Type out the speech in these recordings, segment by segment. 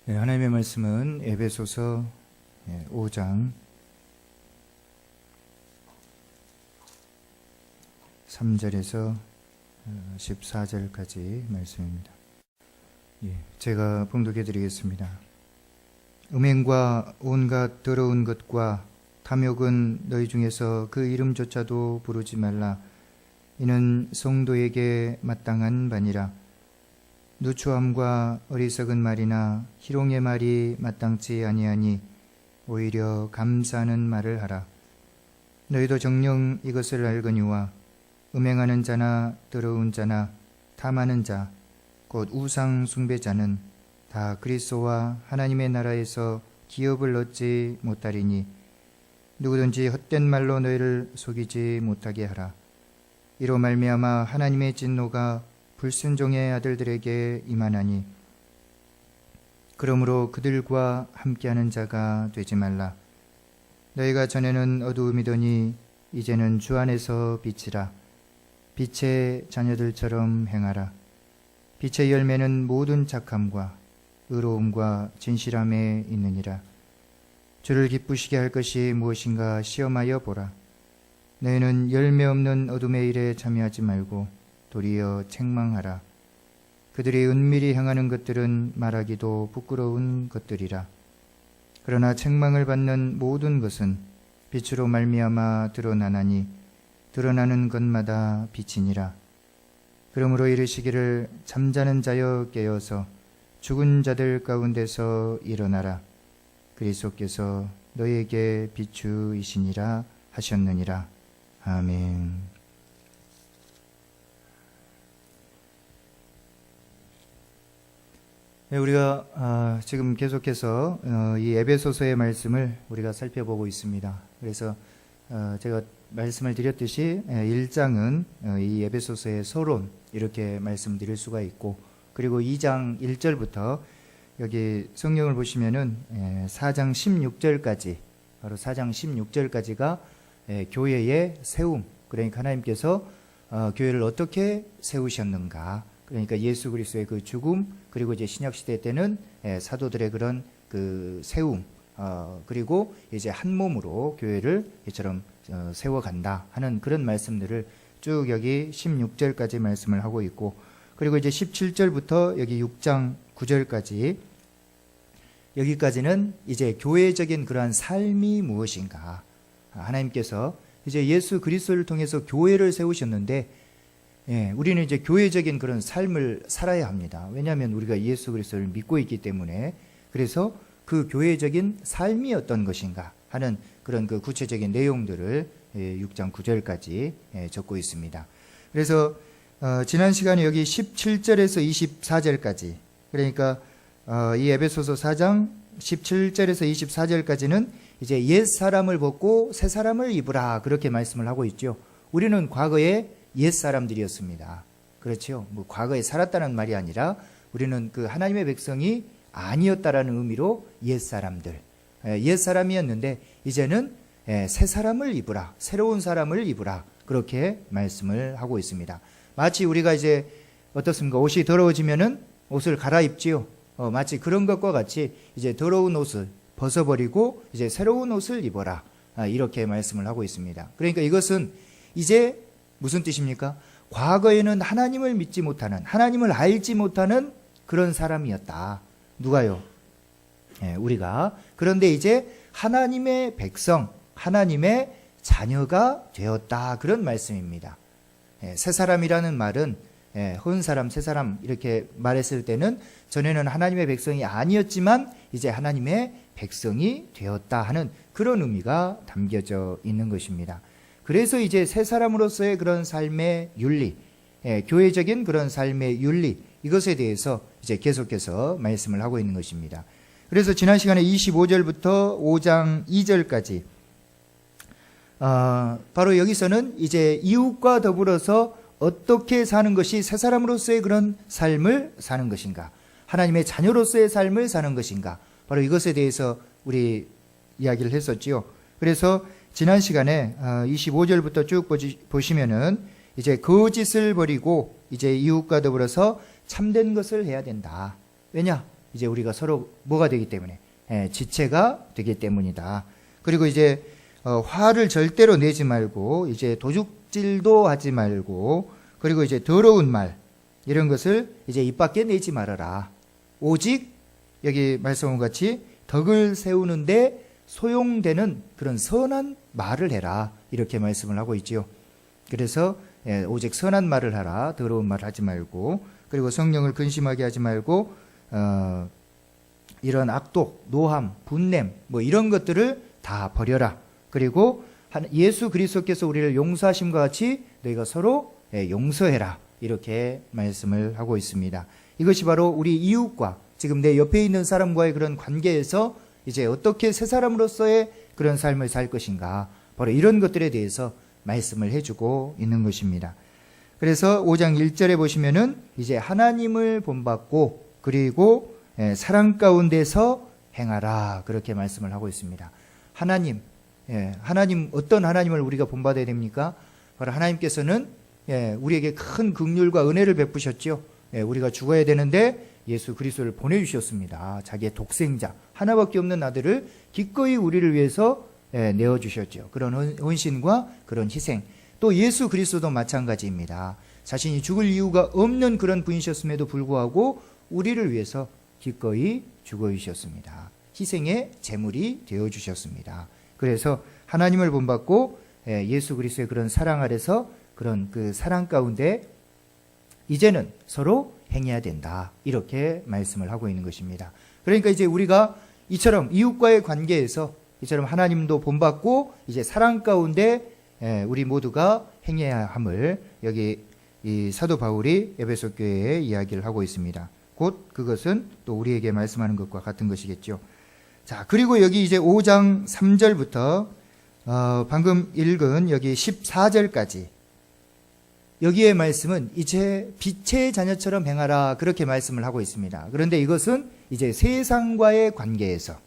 네, 하나님의 말씀은 에베소서 5장 3절에서 14절까지 말씀입니다. 제가 봉독해 드리겠습니다. 음행과 온갖 더러운 것과 탐욕은 너희 중에서 그 이름조차도 부르지 말라. 이는 성도에게 마땅한 바니라. 누추함과 어리석은 말이나 희롱의 말이 마땅치 아니하니 오히려 감사하는 말을 하라. 너희도 정녕 이것을 알거니와 음행하는 자나 더러운 자나 탐하는 자 곧 우상 숭배자는 다 그리스도와 하나님의 나라에서 기업을 얻지 못하리니 누구든지 헛된 말로 너희를 속이지 못하게 하라. 이로 말미암아 하나님의 진노가 불순종의 아들들에게 임하나니 그러므로 그들과 함께하는 자가 되지 말라. 너희가 전에는 어두움이더니 이제는 주 안에서 빛이라. 빛의 자녀들처럼 행하라. 빛의 열매는 모든 착함과 의로움과 진실함에 있느니라. 주를 기쁘시게 할 것이 무엇인가 시험하여 보라. 너희는 열매 없는 어둠의 일에 참여하지 말고 도리어 책망하라. 그들이 은밀히 행하는 것들은 말하기도 부끄러운 것들이라. 그러나 책망을 받는 모든 것은 빛으로 말미암아 드러나나니 드러나는 것마다 빛이니라. 그러므로 이르시기를 잠자는 자여 깨어서 죽은 자들 가운데서 일어나라. 그리스도께서 너희에게 비추이시니라 하셨느니라. 아멘. 네, 우리가 지금 계속해서 이 에베소서의 말씀을 우리가 살펴보고 있습니다. 그래서 제가 말씀을 드렸듯이 1장은 이 에베소서의 서론 이렇게 말씀드릴 수가 있고, 그리고 2장 1절부터 여기 성경을 보시면은 4장 16절까지, 바로 4장 16절까지가 교회의 세움, 그러니까 하나님께서 교회를 어떻게 세우셨는가, 그러니까 예수 그리스도의 그 죽음, 그리고 이제 신약 시대 때는 사도들의 그런 그 세움, 그리고 이제 한 몸으로 교회를 이처럼 세워간다 하는 그런 말씀들을 쭉 여기 16절까지 말씀을 하고 있고, 그리고 이제 17절부터 여기 6장 9절까지, 여기까지는 이제 교회적인 그러한 삶이 무엇인가, 하나님께서 이제 예수 그리스도를 통해서 교회를 세우셨는데, 우리는 이제 교회적인 그런 삶을 살아야 합니다. 왜냐하면 우리가 예수 그리스도를 믿고 있기 때문에. 그래서 그 교회적인 삶이 어떤 것인가 하는 그런 그 구체적인 내용들을 6장 9절까지 적고 있습니다. 그래서 지난 시간에 여기 17절에서 24절까지, 그러니까 이 에베소서 4장 17절에서 24절까지는 이제 옛 사람을 벗고 새 사람을 입으라, 그렇게 말씀을 하고 있죠. 우리는 과거에 옛 사람들이었습니다. 그렇죠. 뭐 과거에 살았다는 말이 아니라 우리는 그 하나님의 백성이 아니었다라는 의미로 옛 사람들, 옛 사람이었는데 이제는 새 사람을 입으라, 새로운 사람을 입으라, 그렇게 말씀을 하고 있습니다. 마치 우리가 이제 어떻습니까? 옷이 더러워지면은 옷을 갈아입지요. 마치 그런 것과 같이 이제 더러운 옷을 벗어버리고 이제 새로운 옷을 입어라, 이렇게 말씀을 하고 있습니다. 그러니까 이것은 이제 무슨 뜻입니까? 과거에는 하나님을 믿지 못하는, 하나님을 알지 못하는 그런 사람이었다. 누가요? 우리가. 그런데 이제 하나님의 백성, 하나님의 자녀가 되었다, 그런 말씀입니다. 새 사람이라는 말은 헌 사람, 새 사람 이렇게 말했을 때는 전에는 하나님의 백성이 아니었지만 이제 하나님의 백성이 되었다 하는 그런 의미가 담겨져 있는 것입니다. 그래서 이제 새 사람으로서의 그런 삶의 윤리, 교회적인 그런 삶의 윤리, 이것에 대해서 이제 계속해서 말씀을 하고 있는 것입니다. 그래서 지난 시간에 25절부터 5장 2절까지, 바로 여기서는 이제 이웃과 더불어서 어떻게 사는 것이 새 사람으로서의 그런 삶을 사는 것인가, 하나님의 자녀로서의 삶을 사는 것인가, 바로 이것에 대해서 우리 이야기를 했었지요. 그래서 지난 시간에 25절부터 쭉 보시면은 이제 거짓을 버리고 이제 이웃과 더불어서 참된 것을 해야 된다. 왜냐? 이제 우리가 서로 뭐가 되기 때문에 지체가 되기 때문이다. 그리고 이제 화를 절대로 내지 말고 이제 도둑질도 하지 말고 그리고 이제 더러운 말 이런 것을 이제 입 밖에 내지 말아라. 오직 여기 말씀한 같이 덕을 세우는데 소용되는 그런 선한 말을 해라. 이렇게 말씀을 하고 있지요. 그래서 오직 선한 말을 하라. 더러운 말 하지 말고 그리고 성령을 근심하게 하지 말고 이런 악독, 노함, 분냄 뭐 이런 것들을 다 버려라. 그리고 예수 그리스도께서 우리를 용서하심과 같이 너희가 서로 용서해라. 이렇게 말씀을 하고 있습니다. 이것이 바로 우리 이웃과 지금 내 옆에 있는 사람과의 그런 관계에서 이제 어떻게 새 사람으로서의 그런 삶을 살 것인가, 바로 이런 것들에 대해서 말씀을 해주고 있는 것입니다. 그래서 5장 1절에 보시면은 이제 하나님을 본받고 그리고 사랑 가운데서 행하라, 그렇게 말씀을 하고 있습니다. 하나님, 하나님, 어떤 하나님을 우리가 본받아야 됩니까? 바로 하나님께서는 우리에게 큰 긍휼과 은혜를 베푸셨죠. 우리가 죽어야 되는데 예수 그리스도를 보내주셨습니다. 자기의 독생자 하나밖에 없는 아들을 기꺼이 우리를 위해서 내어주셨죠. 그런 헌신과 그런 희생, 또 예수 그리스도도 마찬가지입니다. 자신이 죽을 이유가 없는 그런 분이셨음에도 불구하고 우리를 위해서 기꺼이 죽어주셨습니다. 희생의 제물이 되어주셨습니다. 그래서 하나님을 본받고 예수 그리스도의 그런 사랑 아래서 그런 그 사랑 가운데 이제는 서로 행해야 된다, 이렇게 말씀을 하고 있는 것입니다. 그러니까 이제 우리가 이처럼 이웃과의 관계에서 이처럼 하나님도 본받고 이제 사랑 가운데 우리 모두가 행해야 함을 여기 이 사도 바울이 에베소 교회에 이야기를 하고 있습니다. 곧 그것은 또 우리에게 말씀하는 것과 같은 것이겠죠. 자, 그리고 여기 이제 5장 3절부터 방금 읽은 여기 14절까지 여기의 말씀은 이제 빛의 자녀처럼 행하라, 그렇게 말씀을 하고 있습니다. 그런데 이것은 이제 세상과의 관계에서,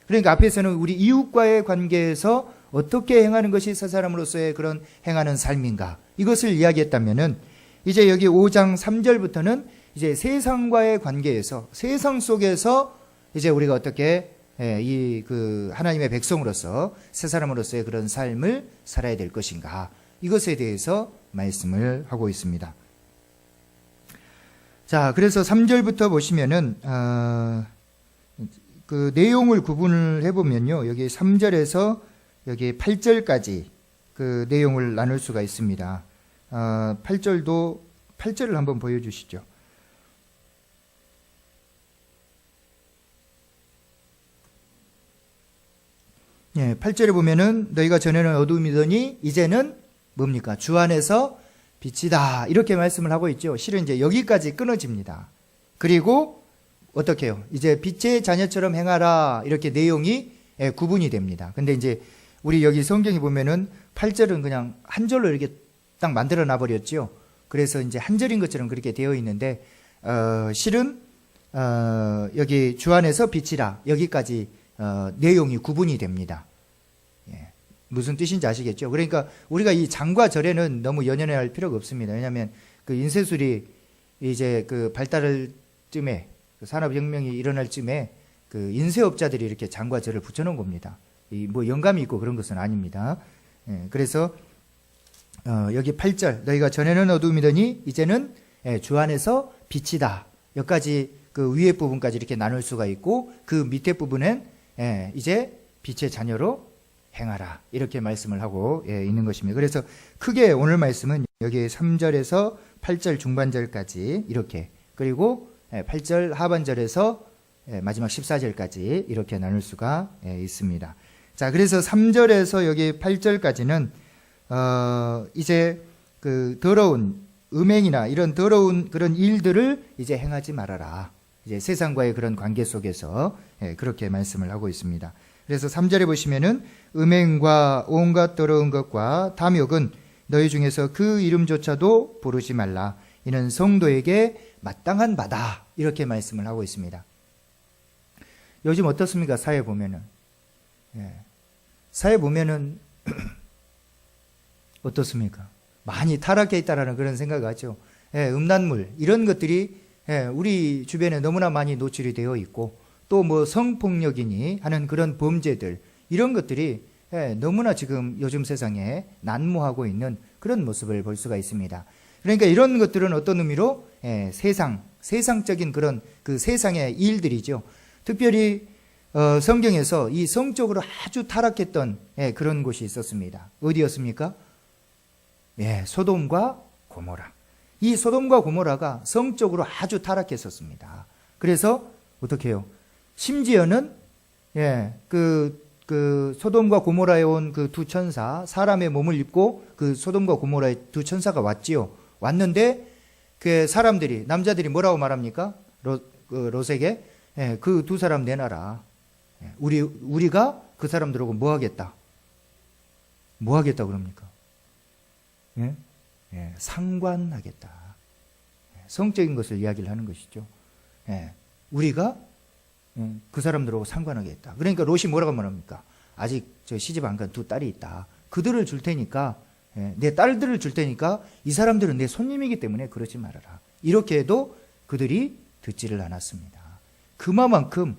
그러니까 앞에서는 우리 이웃과의 관계에서 어떻게 행하는 것이 새 사람으로서의 그런 행하는 삶인가, 이것을 이야기했다면은 이제 여기 5장 3절부터는 이제 세상과의 관계에서, 세상 속에서 이제 우리가 어떻게 이 그 하나님의 백성으로서 새 사람으로서의 그런 삶을 살아야 될 것인가, 이것에 대해서 말씀을 하고 있습니다. 자, 그래서 3절부터 보시면은 그 내용을 구분을 해보면요, 여기 3절에서 여기 8절까지 그 내용을 나눌 수가 있습니다. 8절을 한번 보여주시죠. 예, 8절에 보면은 너희가 전에는 어둠이더니 이제는 뭡니까? 주 안에서 빛이다, 이렇게 말씀을 하고 있죠. 실은 이제 여기까지 끊어집니다. 그리고 어떻게 해요? 이제 빛의 자녀처럼 행하라, 이렇게 내용이 구분이 됩니다. 근데 이제 우리 여기 성경에 보면은 8절은 그냥 한 절로 이렇게 딱 만들어 놔버렸죠. 그래서 이제 한 절인 것처럼 그렇게 되어 있는데 실은 여기 주 안에서 빛이라, 여기까지 내용이 구분이 됩니다. 예, 무슨 뜻인지 아시겠죠? 그러니까 우리가 이 장과 절에는 너무 연연해할 필요가 없습니다. 왜냐하면 그 인쇄술이 이제 그 발달할 쯤에, 그 산업혁명이 일어날 쯤에 그 인쇄업자들이 이렇게 장과 절을 붙여놓은 겁니다. 이 뭐 영감이 있고 그런 것은 아닙니다. 예, 그래서 여기 8절 너희가 전에는 어둠이더니 이제는 주 안에서 빛이다, 여기까지 그 위에 부분까지 이렇게 나눌 수가 있고, 그 밑에 부분은 이제 빛의 자녀로 행하라, 이렇게 말씀을 하고 있는 것입니다. 그래서 크게 오늘 말씀은 여기 3절에서 8절 중반절까지 이렇게, 그리고 8절 하반절에서 마지막 14절까지 이렇게 나눌 수가 있습니다. 자, 그래서 3절에서 여기 8절까지는 이제 그 더러운 음행이나 이런 더러운 그런 일들을 이제 행하지 말아라, 이제 세상과의 그런 관계 속에서 그렇게 말씀을 하고 있습니다. 그래서 3절에 보시면은 음행과 온갖 더러운 것과 탐욕은 너희 중에서 그 이름조차도 부르지 말라, 이는 성도에게 마땅한 바다, 이렇게 말씀을 하고 있습니다. 요즘 어떻습니까? 사회 보면은 사회 보면은 어떻습니까? 많이 타락해 있다라는 그런 생각을 하죠. 음란물 이런 것들이 우리 주변에 너무나 많이 노출이 되어 있고 또 뭐 성폭력이니 하는 그런 범죄들 이런 것들이 너무나 지금 요즘 세상에 난무하고 있는 그런 모습을 볼 수가 있습니다. 그러니까 이런 것들은 어떤 의미로 세상적인 그런 그 세상의 일들이죠. 특별히 성경에서 이 성적으로 아주 타락했던 그런 곳이 있었습니다. 어디였습니까? 소돔과 고모라. 이 소돔과 고모라가 성적으로 아주 타락했었습니다. 그래서 어떻게 해요? 심지어는 그 소돔과 고모라에 온 그 두 천사, 사람의 몸을 입고 그 소돔과 고모라의 두 천사가 왔지요. 왔는데 그 사람들이, 남자들이 뭐라고 말합니까? 롯에게 그 두 사람 내놔라. 우리가 그 사람들하고 뭐 하겠다? 뭐 하겠다 그럽니까? 상관하겠다. 성적인 것을 이야기를 하는 것이죠. 우리가 그 사람들하고 상관하겠다. 그러니까 롯이 뭐라고 말합니까? 아직 저 시집 안 간 두 딸이 있다. 그들을 줄 테니까, 내 딸들을 줄 테니까 이 사람들은 내 손님이기 때문에 그러지 말아라. 이렇게 해도 그들이 듣지를 않았습니다. 그만큼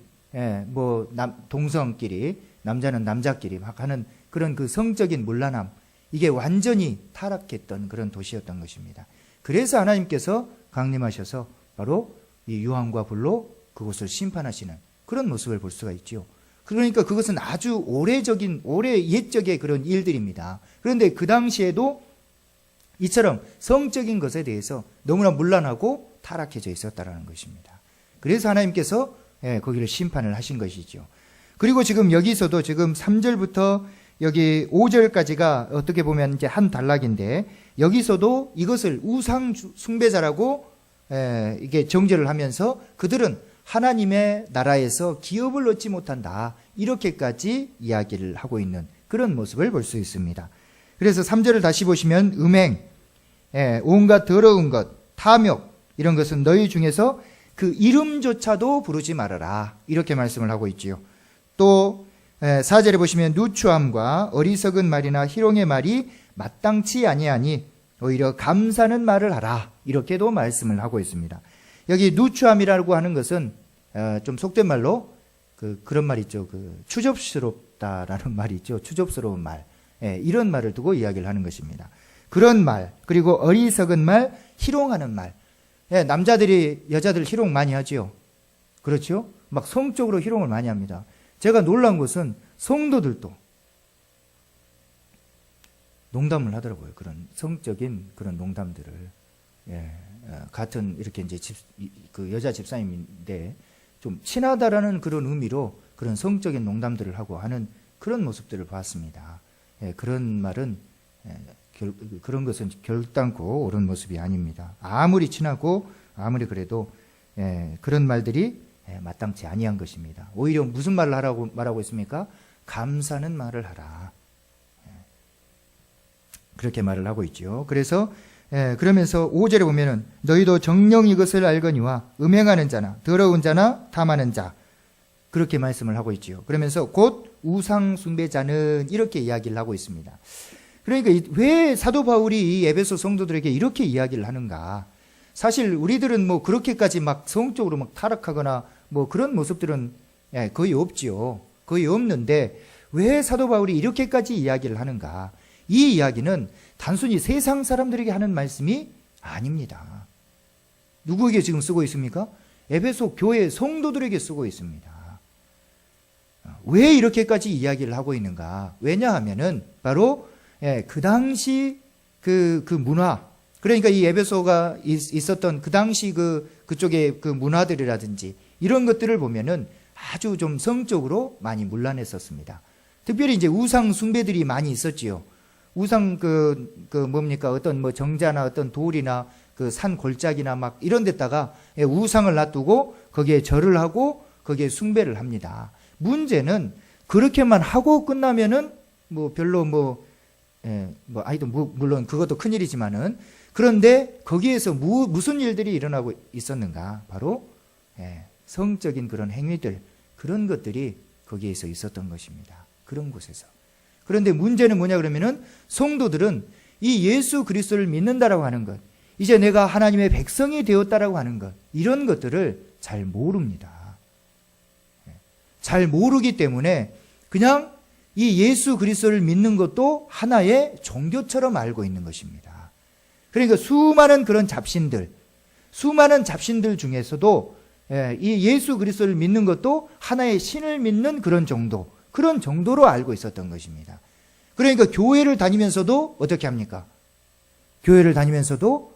동성끼리, 남자는 남자끼리 막 하는 그런 그 성적인 문란함, 이게 완전히 타락했던 그런 도시였던 것입니다. 그래서 하나님께서 강림하셔서 바로 이 유황과 불로 그곳을 심판하시는 그런 모습을 볼 수가 있죠. 그러니까 그것은 아주 오래 옛적의 그런 일들입니다. 그런데 그 당시에도 이처럼 성적인 것에 대해서 너무나 문란하고 타락해져 있었다는 것입니다. 그래서 하나님께서 거기를 심판을 하신 것이죠. 그리고 지금 여기서도 지금 3절부터 여기 5절까지가 어떻게 보면 이제 한 단락인데, 여기서도 이것을 우상 숭배자라고 이게 정죄를 하면서 그들은 하나님의 나라에서 기업을 얻지 못한다, 이렇게까지 이야기를 하고 있는 그런 모습을 볼 수 있습니다. 그래서 3절을 다시 보시면 음행, 온갖 더러운 것, 탐욕, 이런 것은 너희 중에서 그 이름조차도 부르지 말아라, 이렇게 말씀을 하고 있지요. 또 4절에 보시면 누추함과 어리석은 말이나 희롱의 말이 마땅치 아니하니 오히려 감사는 말을 하라, 이렇게도 말씀을 하고 있습니다. 여기 누추함이라고 하는 것은 좀 속된 말로 그런 말 있죠. 추접스럽다라는 말이 있죠. 추접스러운 말, 이런 말을 두고 이야기를 하는 것입니다. 그런 말, 그리고 어리석은 말, 희롱하는 말. 남자들이 여자들 희롱 많이 하지요. 그렇죠? 막 성적으로 희롱을 많이 합니다. 제가 놀란 것은 성도들도 농담을 하더라고요. 그런 성적인 그런 농담들을. 같은 이렇게 이제 그 여자 집사님인데 좀 친하다라는 그런 의미로 그런 성적인 농담들을 하고 하는 그런 모습들을 봤습니다. 그런 말은 그런 것은 결단코 옳은 모습이 아닙니다. 아무리 친하고 아무리 그래도 그런 말들이 마땅치 아니한 것입니다. 오히려 무슨 말을 하라고 말하고 있습니까? 감사는 말을 하라. 그렇게 말을 하고 있죠. 그래서 그러면서 5절에 보면은 너희도 정녕 이것을 알거니와 음행하는 자나 더러운 자나 탐하는 자, 그렇게 말씀을 하고 있지요. 그러면서 곧 우상 숭배자는, 이렇게 이야기를 하고 있습니다. 그러니까 왜 사도 바울이 이 에베소 성도들에게 이렇게 이야기를 하는가? 사실 우리들은 뭐 그렇게까지 막 성적으로 막 타락하거나 뭐 그런 모습들은 거의 없지요. 거의 없는데 왜 사도 바울이 이렇게까지 이야기를 하는가? 이 이야기는 단순히 세상 사람들에게 하는 말씀이 아닙니다. 누구에게 지금 쓰고 있습니까? 에베소 교회 성도들에게 쓰고 있습니다. 왜 이렇게까지 이야기를 하고 있는가? 왜냐하면은 바로 그 당시 그 문화, 그러니까 이 에베소가 있었던 그 당시 그쪽의 그 문화들이라든지 이런 것들을 보면은 아주 좀 성적으로 많이 문란했었습니다. 특별히 이제 우상 숭배들이 많이 있었지요. 우상 뭡니까? 어떤 뭐 정자나 어떤 돌이나 그 산 골짜기나 막 이런 데다가 우상을 놔두고 거기에 절을 하고 거기에 숭배를 합니다. 문제는 그렇게만 하고 끝나면은 뭐 별로 아이도 물론 그것도 큰일이지만은, 그런데 거기에서 무슨 일들이 일어나고 있었는가? 바로 성적인 그런 행위들, 그런 것들이 거기에서 있었던 것입니다. 그런 곳에서. 그런데 문제는 뭐냐 그러면은 성도들은 이 예수 그리스도를 믿는다라고 하는 것, 이제 내가 하나님의 백성이 되었다라고 하는 것, 이런 것들을 잘 모릅니다. 잘 모르기 때문에 그냥 이 예수 그리스도를 믿는 것도 하나의 종교처럼 알고 있는 것입니다. 그러니까 수많은 그런 잡신들 중에서도 이 예수 그리스도를 믿는 것도 하나의 신을 믿는 그런 정도로 알고 있었던 것입니다. 그러니까 교회를 다니면서도 어떻게 합니까? 교회를 다니면서도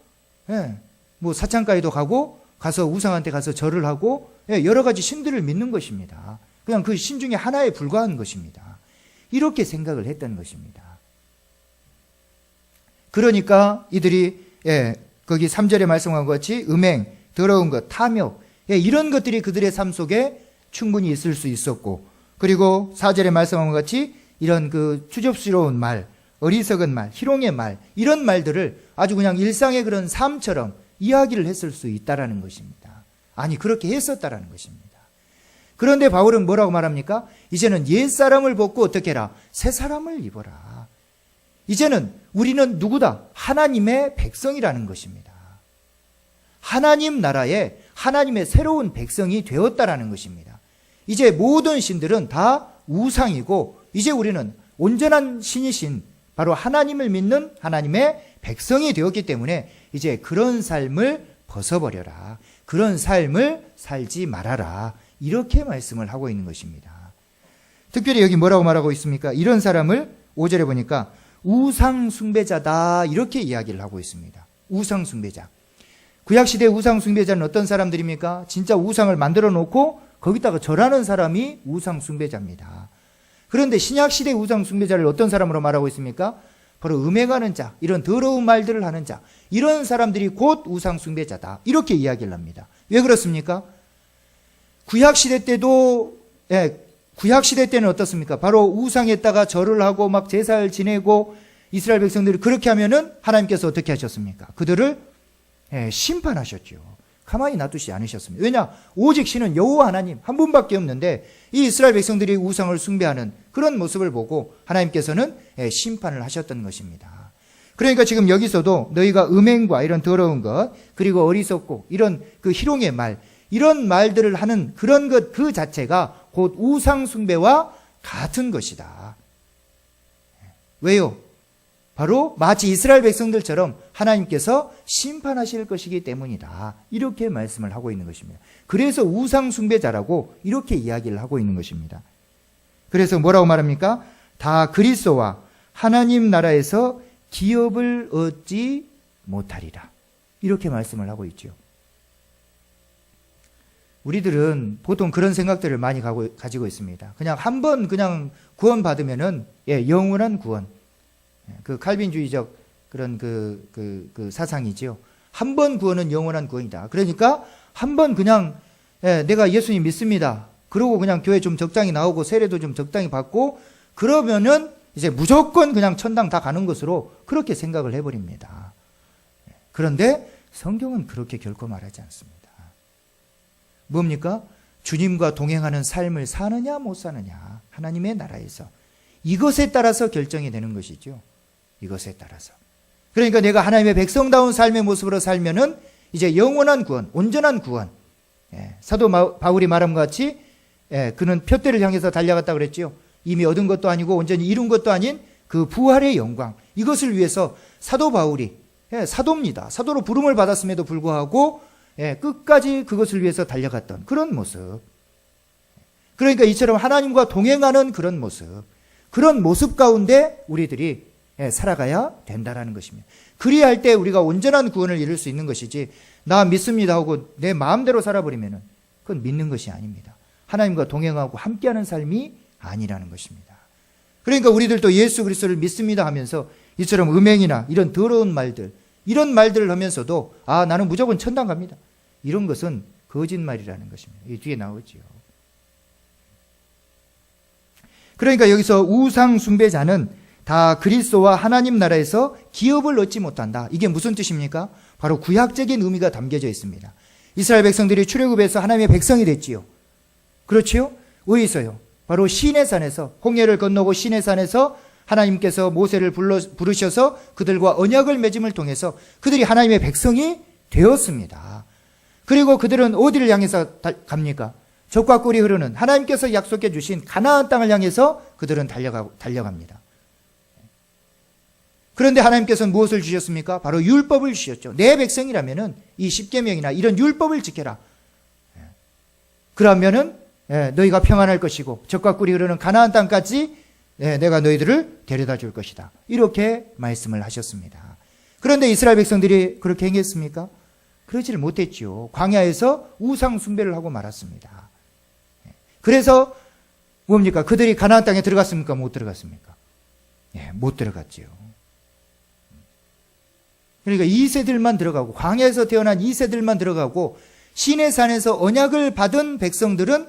뭐 사창가에도 가서 우상한테 가서 절을 하고 여러 가지 신들을 믿는 것입니다. 그냥 그 신 중에 하나에 불과한 것입니다. 이렇게 생각을 했던 것입니다. 그러니까 이들이 거기 3절에 말씀한 것 같이 음행, 더러운 것, 탐욕 이런 것들이 그들의 삶 속에 충분히 있을 수 있었고, 그리고 4절에 말씀한 것 같이 이런 그 추접스러운 말, 어리석은 말, 희롱의 말, 이런 말들을 아주 그냥 일상의 그런 삶처럼 이야기를 했을 수 있다라는 것입니다. 아니, 그렇게 했었다라는 것입니다. 그런데 바울은 뭐라고 말합니까? 이제는 옛사람을 벗고 어떻게 해라? 새 사람을 입어라. 이제는 우리는 누구다? 하나님의 백성이라는 것입니다. 하나님 나라에 하나님의 새로운 백성이 되었다라는 것입니다. 이제 모든 신들은 다 우상이고, 이제 우리는 온전한 신이신 바로 하나님을 믿는 하나님의 백성이 되었기 때문에 이제 그런 삶을 벗어버려라. 그런 삶을 살지 말아라. 이렇게 말씀을 하고 있는 것입니다. 특별히 여기 뭐라고 말하고 있습니까? 이런 사람을 5절에 보니까 우상숭배자다, 이렇게 이야기를 하고 있습니다. 우상숭배자. 구약시대 우상숭배자는 어떤 사람들입니까? 진짜 우상을 만들어 놓고 거기다가 절하는 사람이 우상숭배자입니다. 그런데 신약시대 우상숭배자를 어떤 사람으로 말하고 있습니까? 바로 음행하는 자, 이런 더러운 말들을 하는 자, 이런 사람들이 곧 우상숭배자다, 이렇게 이야기를 합니다. 왜 그렇습니까? 구약시대 때는 어떻습니까? 바로 우상에다가 절을 하고 막 제사를 지내고 이스라엘 백성들이 그렇게 하면은 하나님께서 어떻게 하셨습니까? 그들을 심판하셨죠. 가만히 놔두지 않으셨습니다. 왜냐? 오직 신은 여호와 하나님 한 분밖에 없는데 이 이스라엘 백성들이 우상을 숭배하는 그런 모습을 보고 하나님께서는 심판을 하셨던 것입니다. 그러니까 지금 여기서도 너희가 음행과 이런 더러운 것, 그리고 어리석고 이런 그 희롱의 말, 이런 말들을 하는 그런 것 그 자체가 곧 우상 숭배와 같은 것이다. 왜요? 바로 마치 이스라엘 백성들처럼 하나님께서 심판하실 것이기 때문이다. 이렇게 말씀을 하고 있는 것입니다. 그래서 우상 숭배자라고 이렇게 이야기를 하고 있는 것입니다. 그래서 뭐라고 말합니까? 다 그리스도와 하나님 나라에서 기업을 얻지 못하리라. 이렇게 말씀을 하고 있죠. 우리들은 보통 그런 생각들을 많이 가지고 있습니다. 그냥 한 번 그냥 구원 받으면은 영원한 구원. 그 칼빈주의적 그런 그 사상이지요. 한 번 구원은 영원한 구원이다. 그러니까 한 번 그냥 내가 예수님 믿습니다. 그러고 그냥 교회 좀 적당히 나오고 세례도 좀 적당히 받고 그러면은 이제 무조건 그냥 천당 다 가는 것으로 그렇게 생각을 해버립니다. 그런데 성경은 그렇게 결코 말하지 않습니다. 뭡니까? 주님과 동행하는 삶을 사느냐 못 사느냐, 하나님의 나라에서 이것에 따라서 결정이 되는 것이죠. 이것에 따라서. 그러니까 내가 하나님의 백성다운 삶의 모습으로 살면은 이제 영원한 구원, 온전한 구원. 사도 바울이 말한 것 같이 그는 푯대를 향해서 달려갔다 그랬지요. 이미 얻은 것도 아니고 온전히 이룬 것도 아닌 그 부활의 영광, 이것을 위해서 사도 바울이 사도입니다. 사도로 부름을 받았음에도 불구하고 끝까지 그것을 위해서 달려갔던 그런 모습. 그러니까 이처럼 하나님과 동행하는 그런 모습 가운데 우리들이 살아가야 된다라는 것입니다. 그리할 때 우리가 온전한 구원을 이룰 수 있는 것이지, 나 믿습니다 하고 내 마음대로 살아버리면 그건 믿는 것이 아닙니다. 하나님과 동행하고 함께하는 삶이 아니라는 것입니다. 그러니까 우리들도 예수 그리스도를 믿습니다 하면서 이처럼 음행이나 이런 더러운 말들, 이런 말들을 하면서도 나는 무조건 천당 갑니다, 이런 것은 거짓말이라는 것입니다. 이 뒤에 나오지요. 그러니까 여기서 우상 숭배자는 다 그리스도와 하나님 나라에서 기업을 얻지 못한다. 이게 무슨 뜻입니까? 바로 구약적인 의미가 담겨져 있습니다. 이스라엘 백성들이 출애굽에서 하나님의 백성이 됐지요. 그렇지요? 어디서요? 바로 시내산에서, 홍해를 건너고 시내산에서 하나님께서 모세를 부르셔서 그들과 언약을 맺음을 통해서 그들이 하나님의 백성이 되었습니다. 그리고 그들은 어디를 향해서 갑니까? 젖과 꿀이 흐르는 하나님께서 약속해 주신 가나안 땅을 향해서 그들은 달려갑니다. 그런데 하나님께서는 무엇을 주셨습니까? 바로 율법을 주셨죠. 내 백성이라면은 이 십계명이나 이런 율법을 지켜라. 그러면은 너희가 평안할 것이고 젖과 꿀이 흐르는 가나안 땅까지 내가 너희들을 데려다 줄 것이다. 이렇게 말씀을 하셨습니다. 그런데 이스라엘 백성들이 그렇게 행했습니까? 그러지를 못했지요. 광야에서 우상 숭배를 하고 말았습니다. 그래서 뭡니까? 그들이 가나안 땅에 들어갔습니까? 못 들어갔습니까? 못 들어갔지요. 그러니까 2세들만 들어가고 광야에서 태어난 2세들만 들어가고 시내산에서 언약을 받은 백성들은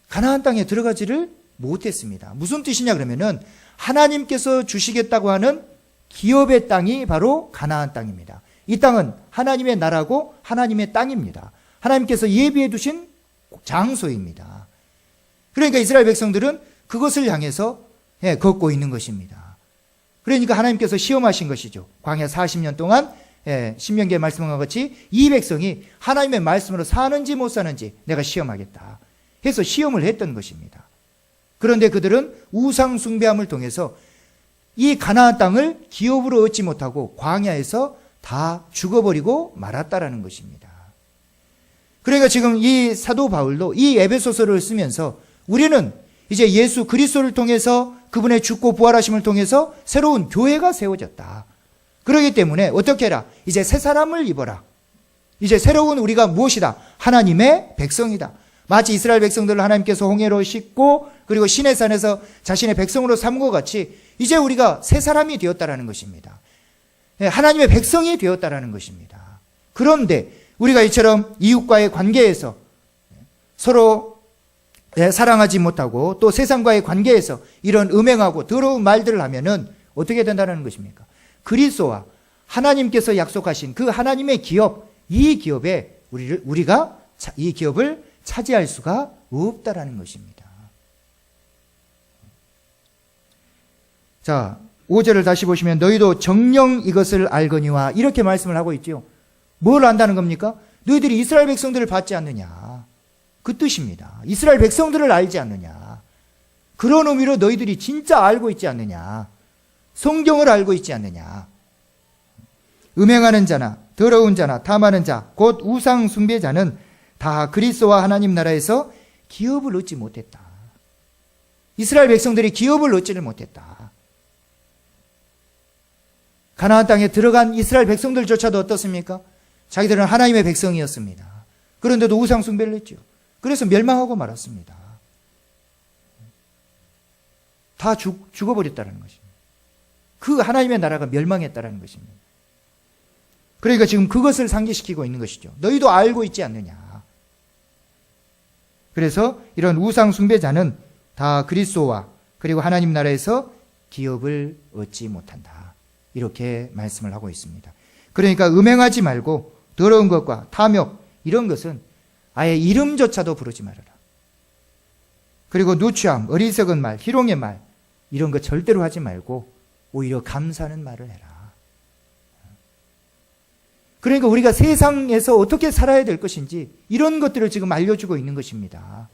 가나안 땅에 들어가지를 못했습니다. 무슨 뜻이냐 그러면은 하나님께서 주시겠다고 하는 기업의 땅이 바로 가나안 땅입니다. 이 땅은 하나님의 나라고 하나님의 땅입니다. 하나님께서 예비해 두신 장소입니다. 그러니까 이스라엘 백성들은 그것을 향해서 걷고 있는 것입니다. 그러니까 하나님께서 시험하신 것이죠. 광야 40년 동안 신명기에 말씀한 것 같이 이 백성이 하나님의 말씀으로 사는지 못 사는지 내가 시험하겠다 해서 시험을 했던 것입니다. 그런데 그들은 우상 숭배함을 통해서 이 가나안 땅을 기업으로 얻지 못하고 광야에서 다 죽어버리고 말았다라는 것입니다. 그러니까 지금 이 사도 바울도 이 에베소서를 쓰면서 우리는 이제 예수 그리스도를 통해서 그분의 죽고 부활하심을 통해서 새로운 교회가 세워졌다. 그렇기 때문에 어떻게 해라? 이제 새 사람을 입어라. 이제 새로운 우리가 무엇이다? 하나님의 백성이다. 마치 이스라엘 백성들을 하나님께서 홍해로 싣고 그리고 시내산에서 자신의 백성으로 삼은 것 같이 이제 우리가 새 사람이 되었다라는 것입니다. 하나님의 백성이 되었다라는 것입니다. 그런데 우리가 이처럼 이웃과의 관계에서 서로 사랑하지 못하고 또 세상과의 관계에서 이런 음행하고 더러운 말들을 하면은 어떻게 된다는 것입니까? 그리스도와 하나님께서 약속하신 그 하나님의 기업, 이 기업에 우리가 이 기업을 차지할 수가 없다라는 것입니다. 자, 5절을 다시 보시면 너희도 정녕 이것을 알거니와 이렇게 말씀을 하고 있죠. 뭘 안다는 겁니까? 너희들이 이스라엘 백성들을 받지 않느냐. 그 뜻입니다. 이스라엘 백성들을 알지 않느냐. 그런 의미로 너희들이 진짜 알고 있지 않느냐. 성경을 알고 있지 않느냐. 음행하는 자나 더러운 자나 탐하는 자 곧 우상 숭배자는 다 그리스도와 하나님 나라에서 기업을 얻지 못했다. 이스라엘 백성들이 기업을 얻지를 못했다. 가나안 땅에 들어간 이스라엘 백성들조차도 어떻습니까? 자기들은 하나님의 백성이었습니다. 그런데도 우상 숭배를 했죠. 그래서 멸망하고 말았습니다. 다 죽어버렸다는 것입니다. 그 하나님의 나라가 멸망했다는 것입니다. 그러니까 지금 그것을 상기시키고 있는 것이죠. 너희도 알고 있지 않느냐. 그래서 이런 우상 숭배자는 다 그리스도와 그리고 하나님 나라에서 기업을 얻지 못한다. 이렇게 말씀을 하고 있습니다. 그러니까 음행하지 말고 더러운 것과 탐욕 이런 것은 아예 이름조차도 부르지 말아라. 그리고 누추함, 어리석은 말, 희롱의 말 이런 거 절대로 하지 말고 오히려 감사하는 말을 해라. 그러니까 우리가 세상에서 어떻게 살아야 될 것인지 이런 것들을 지금 알려주고 있는 것입니다.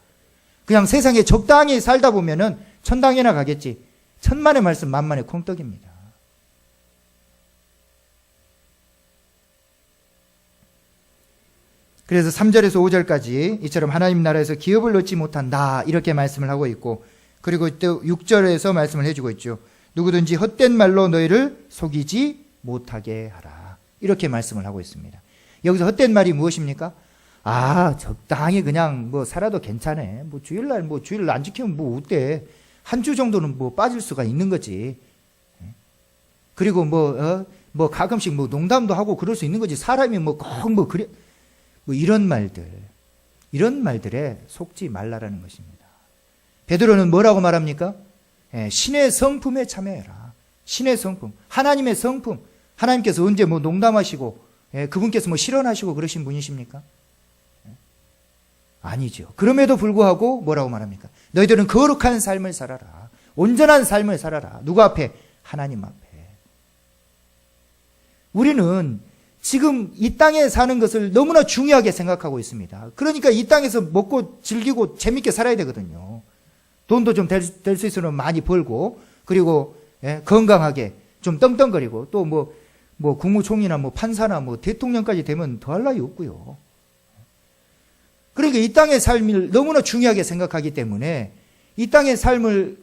그냥 세상에 적당히 살다 보면은 천당에나 가겠지. 천만의 말씀 만만의 콩떡입니다. 그래서 3절에서 5절까지 이처럼 하나님 나라에서 기업을 얻지 못한다 이렇게 말씀을 하고 있고 그리고 또 6절에서 말씀을 해주고 있죠. 누구든지 헛된 말로 너희를 속이지 못하게 하라. 이렇게 말씀을 하고 있습니다. 여기서 헛된 말이 무엇입니까? 적당히 그냥 살아도 괜찮아. 주일날 주일 안 지키면 어때? 한 주 정도는 빠질 수가 있는 거지. 그리고 가끔씩 농담도 하고 그럴 수 있는 거지. 사람이 그래. 이런 말들에 속지 말라라는 것입니다. 베드로는 뭐라고 말합니까? 신의 성품에 참여해라. 신의 성품, 하나님의 성품. 하나님께서 언제 농담하시고 그분께서 실언하시고 그러신 분이십니까? 아니죠. 그럼에도 불구하고 뭐라고 말합니까? 너희들은 거룩한 삶을 살아라. 온전한 삶을 살아라. 누구 앞에? 하나님 앞에. 우리는 지금 이 땅에 사는 것을 너무나 중요하게 생각하고 있습니다. 그러니까 이 땅에서 먹고 즐기고 재밌게 살아야 되거든요. 돈도 좀 될 수 있으면 많이 벌고, 그리고 건강하게 좀 떵떵거리고, 또 뭐 국무총리나 뭐 판사나 뭐 대통령까지 되면 더할 나위 없고요. 그러니까 이 땅의 삶을 너무나 중요하게 생각하기 때문에 이 땅의 삶을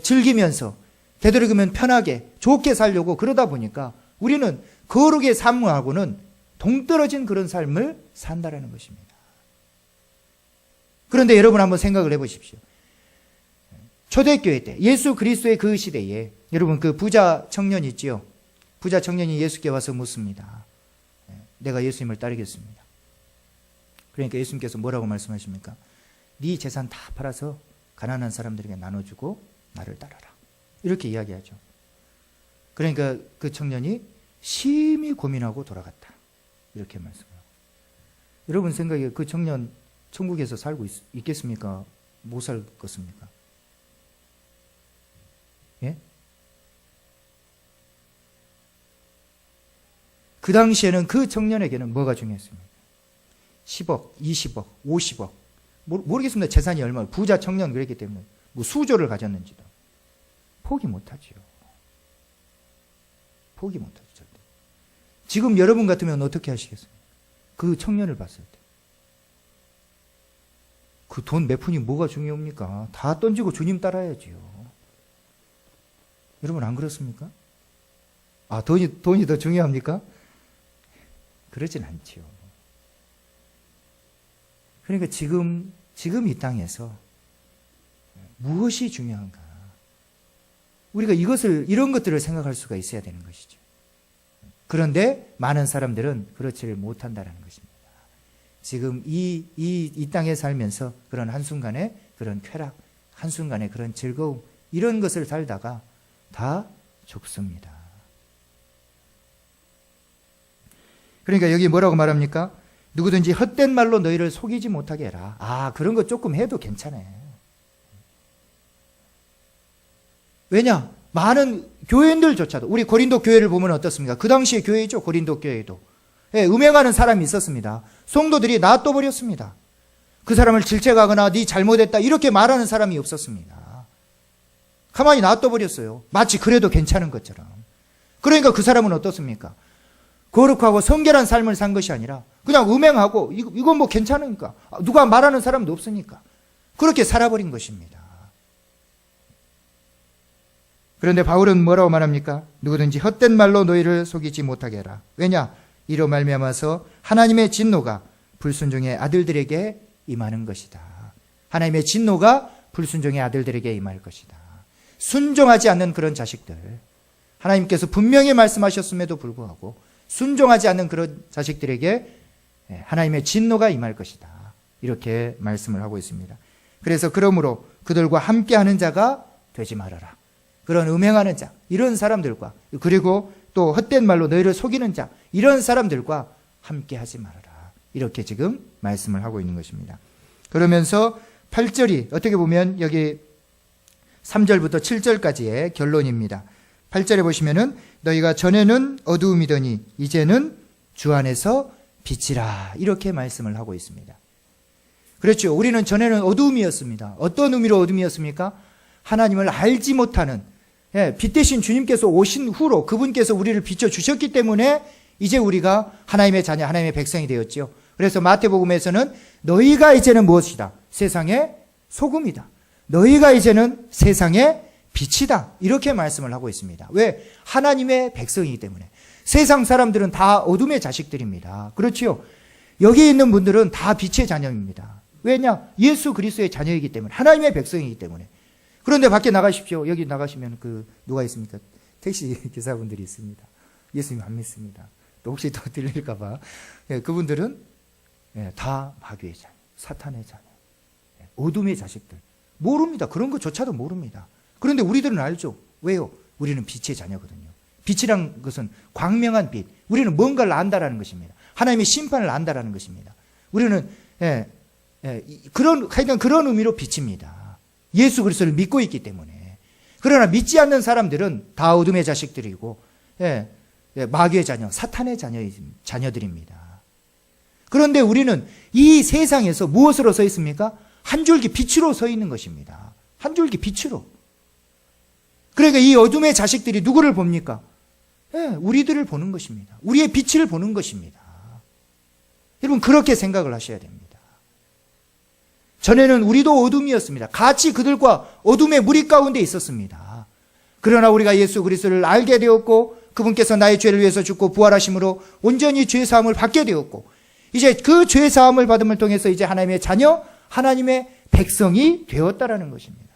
즐기면서 되도록이면 편하게 좋게 살려고 그러다 보니까 우리는 거룩의 삶하고는 동떨어진 그런 삶을 산다라는 것입니다. 그런데 여러분 한번 생각을 해보십시오. 초대교회 때 예수 그리스도의 그 시대에 여러분 그 부자 청년 있지요. 부자 청년이 예수께 와서 묻습니다. 내가 예수님을 따르겠습니다. 그러니까 예수님께서 뭐라고 말씀하십니까? 네 재산 다 팔아서 가난한 사람들에게 나눠주고 나를 따라라. 이렇게 이야기하죠. 그러니까 그 청년이 심히 고민하고 돌아갔다. 이렇게 말씀하고. 여러분 생각에 그 청년 천국에서 살고 있겠습니까? 못 살겠습니까? 예? 그 당시에는 그 청년에게는 뭐가 중요했습니까? 10억, 20억, 50억. 모르겠습니다. 재산이 얼마나. 부자 청년 그랬기 때문에. 뭐 수조를 가졌는지도. 포기 못하지요. 포기 못하죠. 절대. 지금 여러분 같으면 어떻게 하시겠습니까? 그 청년을 봤을 때. 그 돈 몇 푼이 뭐가 중요합니까? 다 던지고 주님 따라야지요. 여러분 안 그렇습니까? 아, 돈이 더 중요합니까? 그러진 않지요. 그러니까 지금 이 땅에서 무엇이 중요한가? 우리가 이런 것들을 생각할 수가 있어야 되는 것이죠. 그런데 많은 사람들은 그렇지를 못한다는 것입니다. 지금 이 땅에 살면서 그런 한순간에 그런 쾌락, 한순간에 그런 즐거움, 이런 것을 살다가 다 죽습니다. 그러니까 여기 뭐라고 말합니까? 누구든지 헛된 말로 너희를 속이지 못하게 해라. 아, 그런 거 조금 해도 괜찮아요. 왜냐? 많은 교인들조차도, 우리 고린도 교회를 보면 어떻습니까? 그 당시의 교회죠, 고린도 교회도. 예, 음행하는 사람이 있었습니다. 성도들이 놔둬버렸습니다. 그 사람을 질책하거나 네 잘못했다 이렇게 말하는 사람이 없었습니다. 가만히 놔둬버렸어요. 마치 그래도 괜찮은 것처럼. 그러니까 그 사람은 어떻습니까? 거룩하고 성결한 삶을 산 것이 아니라 그냥 음행하고 이건 뭐 괜찮으니까 누가 말하는 사람도 없으니까 그렇게 살아버린 것입니다. 그런데 바울은 뭐라고 말합니까? 누구든지 헛된 말로 너희를 속이지 못하게 해라. 왜냐? 이로 말미암아서 하나님의 진노가 불순종의 아들들에게 임하는 것이다. 하나님의 진노가 불순종의 아들들에게 임할 것이다. 순종하지 않는 그런 자식들, 하나님께서 분명히 말씀하셨음에도 불구하고 순종하지 않는 그런 자식들에게 하나님의 진노가 임할 것이다. 이렇게 말씀을 하고 있습니다. 그래서 그러므로 그들과 함께하는 자가 되지 말아라. 그런 음행하는 자, 이런 사람들과, 그리고 또 헛된 말로 너희를 속이는 자, 이런 사람들과 함께하지 말아라. 이렇게 지금 말씀을 하고 있는 것입니다. 그러면서 8절이 어떻게 보면 여기 3절부터 7절까지의 결론입니다. 8절에 보시면은 너희가 전에는 어두움이더니 이제는 주 안에서 빛이라, 이렇게 말씀을 하고 있습니다. 그렇죠. 우리는 전에는 어두움이었습니다. 어떤 의미로 어둠이었습니까? 하나님을 알지 못하는, 빛 대신 주님께서 오신 후로 그분께서 우리를 비춰주셨기 때문에 이제 우리가 하나님의 자녀, 하나님의 백성이 되었죠. 그래서 마태복음에서는 너희가 이제는 무엇이다? 세상의 소금이다. 너희가 이제는 세상의 빛이다. 이렇게 말씀을 하고 있습니다. 왜? 하나님의 백성이기 때문에. 세상 사람들은 다 어둠의 자식들입니다. 그렇지요? 여기 있는 분들은 다 빛의 자녀입니다. 왜냐? 예수 그리스도의 자녀이기 때문에, 하나님의 백성이기 때문에. 그런데 밖에 나가십시오. 여기 나가시면 누가 있습니까? 택시 기사분들이 있습니다. 예수님 안 믿습니다. 또 혹시 더 들릴까봐. 그분들은 다 마귀의 자녀, 사탄의 자녀, 어둠의 자식들. 모릅니다. 그런 것조차도 모릅니다. 그런데 우리들은 알죠. 왜요? 우리는 빛의 자녀거든요. 빛이란 것은 광명한 빛. 우리는 뭔가를 안다라는 것입니다. 하나님의 심판을 안다라는 것입니다. 우리는 하여간 그런 의미로 빛입니다. 예수 그리스도를 믿고 있기 때문에. 그러나 믿지 않는 사람들은 다 어둠의 자식들이고, 마귀의 자녀, 사탄의 자녀들입니다. 그런데 우리는 이 세상에서 무엇으로 서 있습니까? 한 줄기 빛으로 서 있는 것입니다. 한 줄기 빛으로. 그러니까 이 어둠의 자식들이 누구를 봅니까? 우리들을 보는 것입니다. 우리의 빛을 보는 것입니다. 여러분, 그렇게 생각을 하셔야 됩니다. 전에는 우리도 어둠이었습니다. 같이 그들과 어둠의 무리 가운데 있었습니다. 그러나 우리가 예수 그리스도를 알게 되었고, 그분께서 나의 죄를 위해서 죽고 부활하심으로 온전히 죄 사함을 받게 되었고, 이제 그 죄 사함을 받음을 통해서 이제 하나님의 자녀, 하나님의 백성이 되었다라는 것입니다.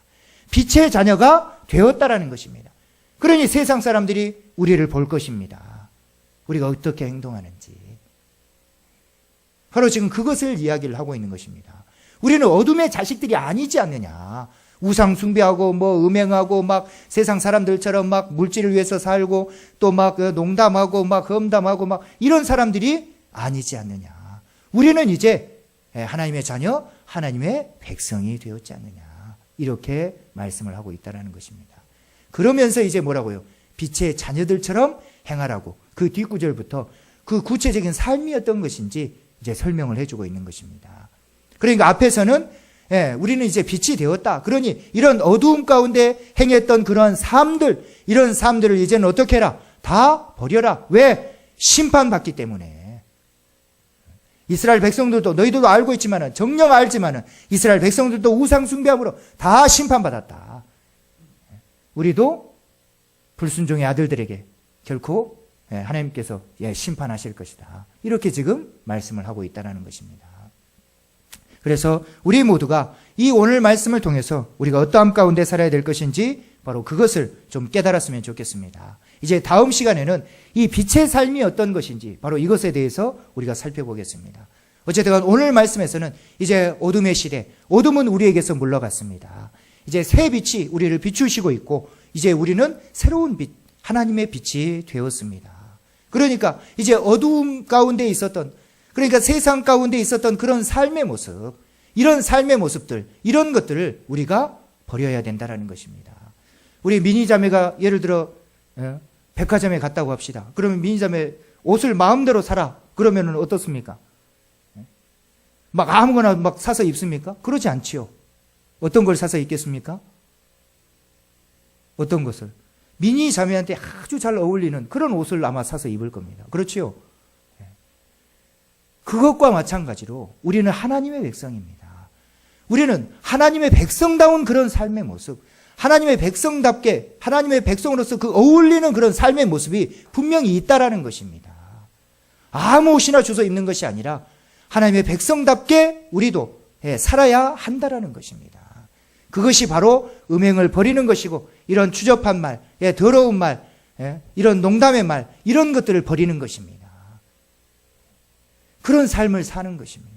빛의 자녀가 되었다라는 것입니다. 그러니 세상 사람들이 우리를 볼 것입니다. 우리가 어떻게 행동하는지. 바로 지금 그것을 이야기를 하고 있는 것입니다. 우리는 어둠의 자식들이 아니지 않느냐. 우상 숭배하고 음행하고 막 세상 사람들처럼 막 물질을 위해서 살고 또 막 농담하고 막 험담하고 막 이런 사람들이 아니지 않느냐. 우리는 이제 하나님의 자녀, 하나님의 백성이 되었지 않느냐. 이렇게 말씀을 하고 있다는 것입니다. 그러면서 이제 뭐라고요? 빛의 자녀들처럼 행하라고 그 뒷구절부터 그 구체적인 삶이 어떤 것인지 이제 설명을 해주고 있는 것입니다. 그러니까 앞에서는 우리는 이제 빛이 되었다. 그러니 이런 어두움 가운데 행했던 그러한 삶들, 이런 삶들을 이제는 어떻게 해라? 다 버려라. 왜? 심판받기 때문에. 이스라엘 백성들도 너희들도 알고 있지만은, 정녕 알지만은 이스라엘 백성들도 우상 숭배함으로 다 심판받았다. 우리도 불순종의 아들들에게 결코 하나님께서 심판하실 것이다. 이렇게 지금 말씀을 하고 있다는 것입니다. 그래서 우리 모두가 이 오늘 말씀을 통해서 우리가 어떠함 가운데 살아야 될 것인지 바로 그것을 좀 깨달았으면 좋겠습니다. 이제 다음 시간에는 이 빛의 삶이 어떤 것인지 바로 이것에 대해서 우리가 살펴보겠습니다. 어쨌든 오늘 말씀에서는 이제 어둠의 시대, 어둠은 우리에게서 물러갔습니다. 이제 새 빛이 우리를 비추시고 있고 이제 우리는 새로운 빛, 하나님의 빛이 되었습니다. 그러니까 이제 어두움 가운데 있었던, 그러니까 세상 가운데 있었던 그런 삶의 모습, 이런 삶의 모습들, 이런 것들을 우리가 버려야 된다는 것입니다. 우리 미니자매가 예를 들어 백화점에 갔다고 합시다. 그러면 미니자매 옷을 마음대로 사라. 그러면 어떻습니까? 막 아무거나 막 사서 입습니까? 그러지 않지요. 어떤 걸 사서 입겠습니까? 어떤 것을? 미니자매한테 아주 잘 어울리는 그런 옷을 아마 사서 입을 겁니다. 그렇지요? 그것과 마찬가지로 우리는 하나님의 백성입니다. 우리는 하나님의 백성다운 그런 삶의 모습, 하나님의 백성답게 하나님의 백성으로서 그 어울리는 그런 삶의 모습이 분명히 있다라는 것입니다. 아무 옷이나 주워 입는 것이 아니라 하나님의 백성답게 우리도 살아야 한다라는 것입니다. 그것이 바로 음행을 버리는 것이고 이런 추접한 말, 더러운 말, 이런 농담의 말, 이런 것들을 버리는 것입니다. 그런 삶을 사는 것입니다.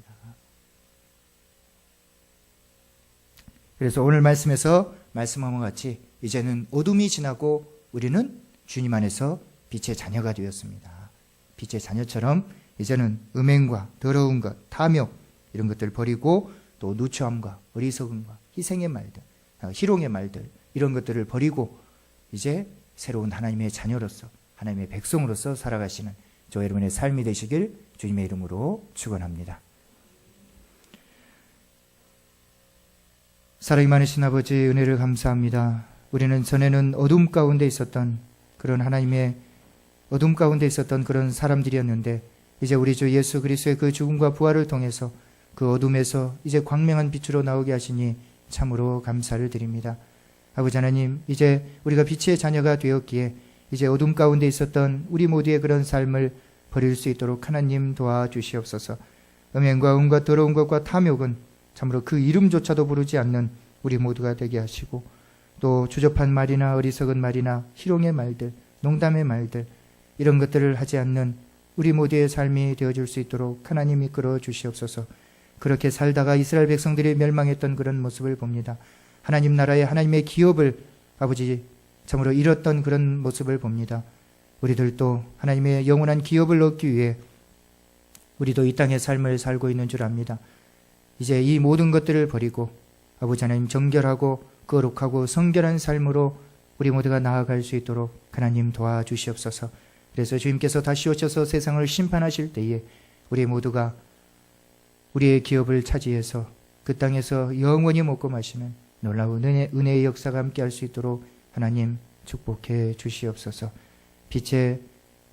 그래서 오늘 말씀에서 말씀한 것 같이 이제는 어둠이 지나고 우리는 주님 안에서 빛의 자녀가 되었습니다. 빛의 자녀처럼 이제는 음행과 더러운 것, 탐욕 이런 것들을 버리고 또 누추함과 어리석음과 희생의 말들, 희롱의 말들 이런 것들을 버리고 이제 새로운 하나님의 자녀로서 하나님의 백성으로서 살아가시는 저 여러분의 삶이 되시길 주님의 이름으로 축원합니다. 사랑이 많으신 아버지 은혜를 감사합니다. 우리는 전에는 어둠 가운데 있었던 그런 하나님의 어둠 가운데 있었던 그런 사람들이었는데 이제 우리 주 예수 그리스도의 그 죽음과 부활을 통해서 그 어둠에서 이제 광명한 빛으로 나오게 하시니 참으로 감사를 드립니다. 아버지 하나님, 이제 우리가 빛의 자녀가 되었기에 이제 어둠 가운데 있었던 우리 모두의 그런 삶을 버릴 수 있도록 하나님 도와주시옵소서. 음행과 음과 더러운 것과 탐욕은 참으로 그 이름조차도 부르지 않는 우리 모두가 되게 하시고 또 추접한 말이나 어리석은 말이나 희롱의 말들, 농담의 말들 이런 것들을 하지 않는 우리 모두의 삶이 되어줄 수 있도록 하나님 이끌어 주시옵소서. 그렇게 살다가 이스라엘 백성들이 멸망했던 그런 모습을 봅니다. 하나님 나라의 하나님의 기업을 아버지 참으로 잃었던 그런 모습을 봅니다. 우리들도 하나님의 영원한 기업을 얻기 위해 우리도 이 땅의 삶을 살고 있는 줄 압니다. 이제 이 모든 것들을 버리고 아버지 하나님 정결하고 거룩하고 성결한 삶으로 우리 모두가 나아갈 수 있도록 하나님 도와주시옵소서. 그래서 주님께서 다시 오셔서 세상을 심판하실 때에 우리 모두가 우리의 기업을 차지해서 그 땅에서 영원히 먹고 마시는 놀라운 은혜의 역사가 함께할 수 있도록 하나님 축복해 주시옵소서. 빛의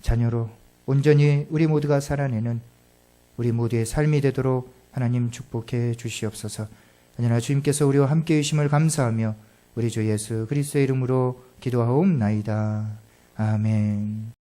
자녀로 온전히 우리 모두가 살아내는 우리 모두의 삶이 되도록 하나님 축복해 주시옵소서. 언제나 주님께서 우리와 함께 계심을 감사하며 우리 주 예수 그리스도의 이름으로 기도하옵나이다. 아멘.